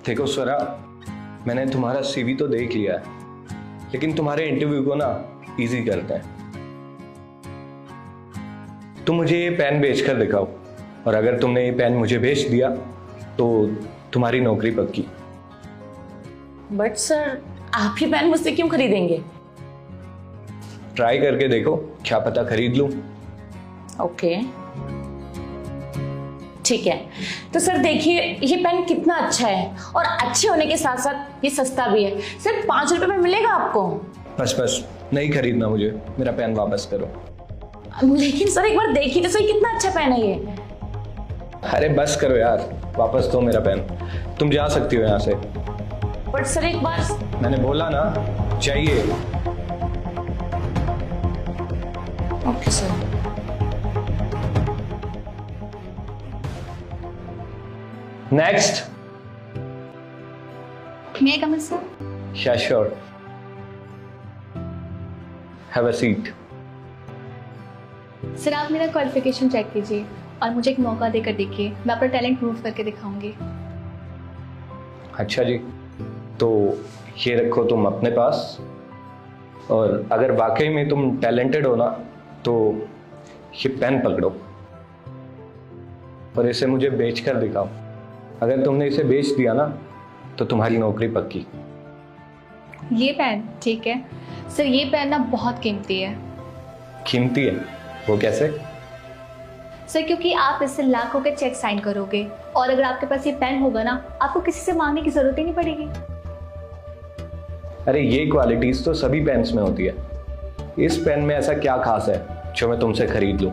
देखो स्वरा, मैंने तुम्हारा सीवी तो देख लिया है, लेकिन तुम्हारे इंटरव्यू को ना इजी करते हैं। तुम मुझे ये पेन बेच कर दिखाओ, और अगर तुमने ये पेन मुझे बेच दिया तो तुम्हारी नौकरी पक्की। बट सर, आप ये पेन मुझसे क्यों खरीदेंगे? ट्राई करके देखो, क्या पता खरीद लूं। ओके, ठीक है। तो सर देखिए, ये पेन कितना अच्छा है, और अच्छे होने के साथ साथ ये सस्ता भी है। सिर्फ 5 रुपए में मिलेगा आपको। बस नहीं खरीदना मुझे, मेरा पेन वापस करो। लेकिन सर एक बार देखिए तो सही, कितना अच्छा पेन है ये। अरे बस करो यार, वापस दो मेरा पेन। तुम जा सकती हो यहाँ से। बट सर एक बार। मैंने बोला ना, चाहिए। Okay sir. Next. May I come in, sir? Yeah, sure. Have a seat. Sir आप मेरा क्वालिफिकेशन चेक कीजिए और मुझे एक मौका देकर देखिए, मैं अपना टैलेंट प्रूव करके दिखाऊंगी। अच्छा जी, तो ये रखो तुम अपने पास, और अगर वाकई में तुम टैलेंटेड हो ना तो ये पेन पकड़ो और इसे मुझे बेच कर दिखाओ। अगर तुमने इसे बेच दिया ना तो तुम्हारी नौकरी पक्की। ये पेन ठीक है सर, ये पेन ना बहुत कीमती है। कीमती है? वो कैसे? सर क्योंकि आप इससे लाखों के चेक साइन करोगे, और अगर आपके पास ये पेन होगा ना, आपको किसी से मांगने की जरूरत ही नहीं पड़ेगी। अरे ये क्वालिटीज तो सभी पेन्स में होती है, इस पेन में ऐसा क्या खास है जो मैं तुमसे खरीद लूं?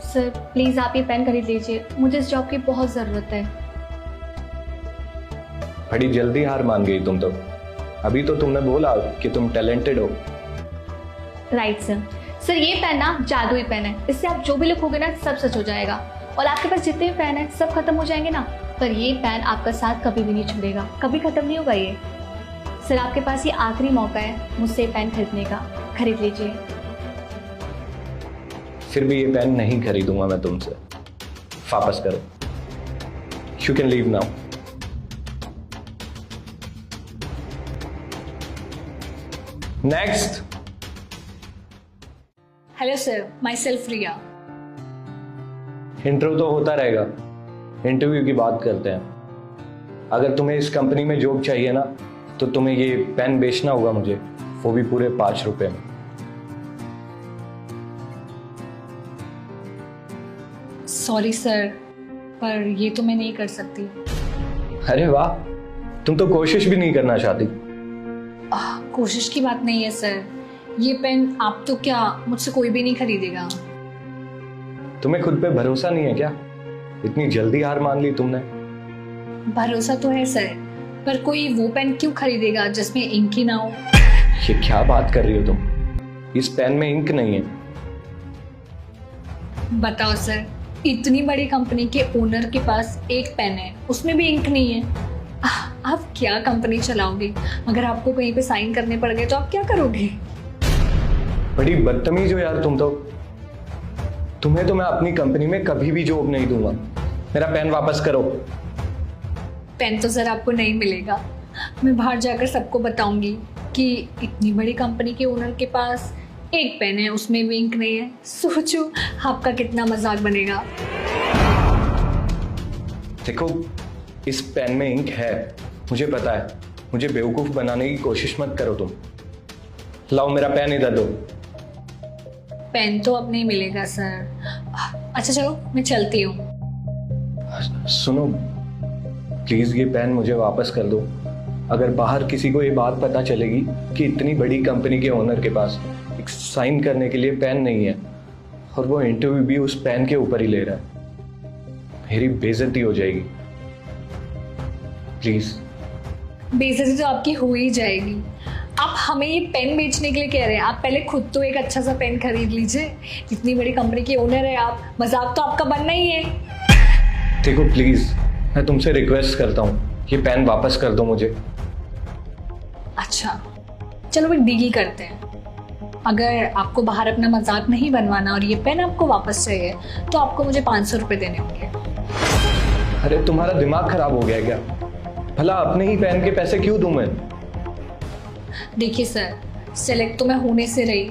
सर प्लीज आप ये पेन खरीद लीजिए, मुझे इस जॉब की बहुत जरूरत है। बड़ी जल्दी हार मान गई तुम तो। अभी तो तुमने बोला कि तुम टैलेंटेड हो। Right sir. सर ये पेन ना जादुई पेन है, इससे आप जो भी लिखोगे ना सब सच हो जाएगा, और आपके पास जितने भी पेन है सब खत्म हो जाएंगे ना, पर ये पेन आपका साथ कभी भी नहीं छोड़ेगा, कभी खत्म नहीं होगा ये। सर आपके पास ये आखिरी मौका है मुझसे पेन खरीदने का, खरीद लीजिए। फिर भी ये पेन नहीं खरीदूंगा मैं तुमसे, वापस करो। You can leave now. Next. Hello sir, myself Riya. Interview तो होता रहेगा, इंटरव्यू की बात करते हैं। अगर तुम्हें इस कंपनी में जॉब चाहिए ना तो तुम्हें ये पेन बेचना होगा मुझे, वो भी पूरे 5 रुपए में। सॉरी सर, पर ये तो मैं नहीं कर सकती। अरे वाह, तुम तो कोशिश भी नहीं करना चाहती। कोशिश की बात नहीं है सर, ये पेन आप तो क्या, मुझसे कोई भी नहीं खरीदेगा। तुम्हें खुद पे भरोसा नहीं है क्या? इतनी जल्दी हार मान ली तुमने। भरोसा तो है सर, पर कोई वो पेन क्यों खरीदेगा जिसमें इंक ही ना हो। ये क्या बात कर रही हो तुम? इस पेन में इंक नहीं है। बताओ सर, इतनी बड़ी कंपनी के ओनर के पास एक पेन है, उसमें भी इंक नहीं है। आप क्या कंपनी चलाओगे? अगर आपको कहीं पे साइन करने पड़ गए तो आप क्या करोगे? बड़ी बदतमीज हो यार तुम तो। तुम्हें तो मैं अपनी कंपनी में कभी भी जॉब नहीं दूंगा। मेरा पेन वापस करो। पेन तो सर आपको नहीं मिलेगा, मैं बाहर जाकर सबको बताऊंगी कि इतनी बड़ी कंपनी के ओनर के पास एक पेन है, उसमें भी इंक नहीं है। सोचो आपका कितना मजाक बनेगा। देखो, इस पेन में इंक है, मुझे पता है। मुझे बेवकूफ बनाने की कोशिश मत करो तुम। लाओ मेरा पेन इधर दो। पेन तो अब नहीं मिलेगा सर। अच्छा चलो मैं चलती हूँ। सुनो प्लीज, ये पेन मुझे वापस कर दो। अगर बाहर किसी को ये बात पता चलेगी कि इतनी बड़ी कंपनी के ओनर के पास एक साइन करने के लिए पेन नहीं है, और वो इंटरव्यू भी उस पेन के ऊपर ही ले रहा है, मेरी बेइज्जती हो जाएगी। प्लीज। बेइज्जती तो आपकी हो ही जाएगी। आप हमें ये पेन बेचने के लिए कह रहे हैं? आप पहले खुद तो एक अच्छा सा पेन खरीद लीजिए। इतनी बड़ी कंपनी के ओनर है आप, मजाक तो आपका बनना ही है। देखो प्लीज, मैं तुमसे रिक्वेस्ट करता हूँ, ये पेन वापस कर दो मुझे। अच्छा चलो एक डील करते हैं। अगर आपको बाहर अपना मजाक नहीं बनवाना और ये पेन आपको वापस चाहिए तो आपको मुझे 500 रुपये देने होंगे। अरे तुम्हारा दिमाग खराब हो गया क्या? भला अपने ही पेन के पैसे क्यों दूं मैं? देखिए सर, सेलेक्ट तो मैं होने से रही,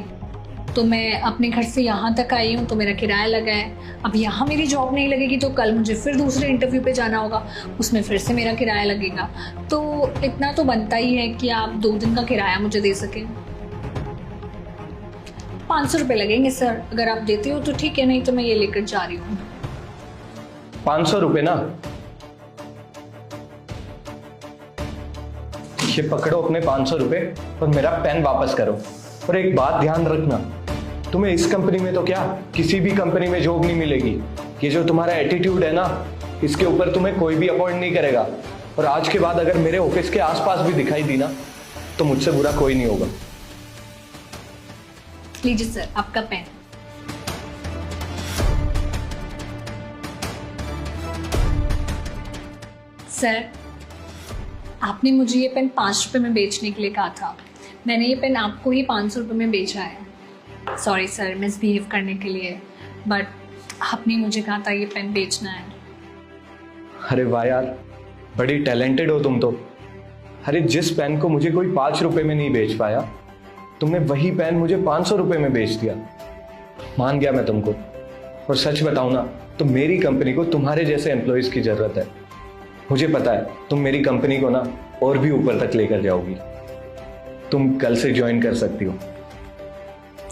तो मैं अपने घर से यहाँ तक आई हूँ, तो मेरा किराया लगा है। अब यहाँ मेरी जॉब नहीं लगेगी तो कल मुझे फिर दूसरे इंटरव्यू पे जाना होगा, उसमें फिर से मेरा किराया लगेगा। तो इतना तो बनता ही है कि आप 2 दिन का किराया मुझे दे सकें। 500 रुपये लगेंगे सर, अगर आप देते हो तो ठीक है, नहीं तो मैं ये लेकर जा रही हूँ। 500 रुपये ना? ये पकड़ो अपने 500 रुपये और मेरा पेन वापस करो। और एक बात ध्यान रखना, तुम्हें इस कंपनी में तो क्या, किसी भी कंपनी में जॉब नहीं मिलेगी। ये जो तुम्हारा एटीट्यूड है ना, इसके ऊपर तुम्हें कोई भी अपॉइंट नहीं करेगा। और आज के बाद अगर मेरे ऑफिस के आसपास भी दिखाई दी ना, तो मुझसे बुरा कोई नहीं होगा। लीजिए सर आपका पेन। सर, आपने मुझे ये पेन 5 रुपये में बेचने के लिए कहा था, मैंने ये पेन आपको ही 500 रुपये में बेचा है। सॉरी सर मिसबिहेव करने के लिए, बट आपने मुझे कहा था ये पेन बेचना है। अरे वाह यार, बड़ी टैलेंटेड हो तुम तो। अरे जिस पेन को मुझे कोई 5 रुपए में नहीं बेच पाया, तुमने वही पेन मुझे 500 रुपए में बेच दिया। मान गया मैं तुमको। और सच बताऊं ना, तो मेरी कंपनी को तुम्हारे जैसे एम्प्लॉयज की जरूरत है। मुझे पता है तुम मेरी कंपनी को ना और भी ऊपर तक लेकर जाओगी। तुम कल से ज्वाइन कर सकती हो।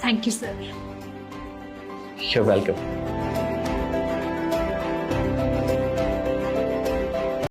Thank you sir. You're welcome.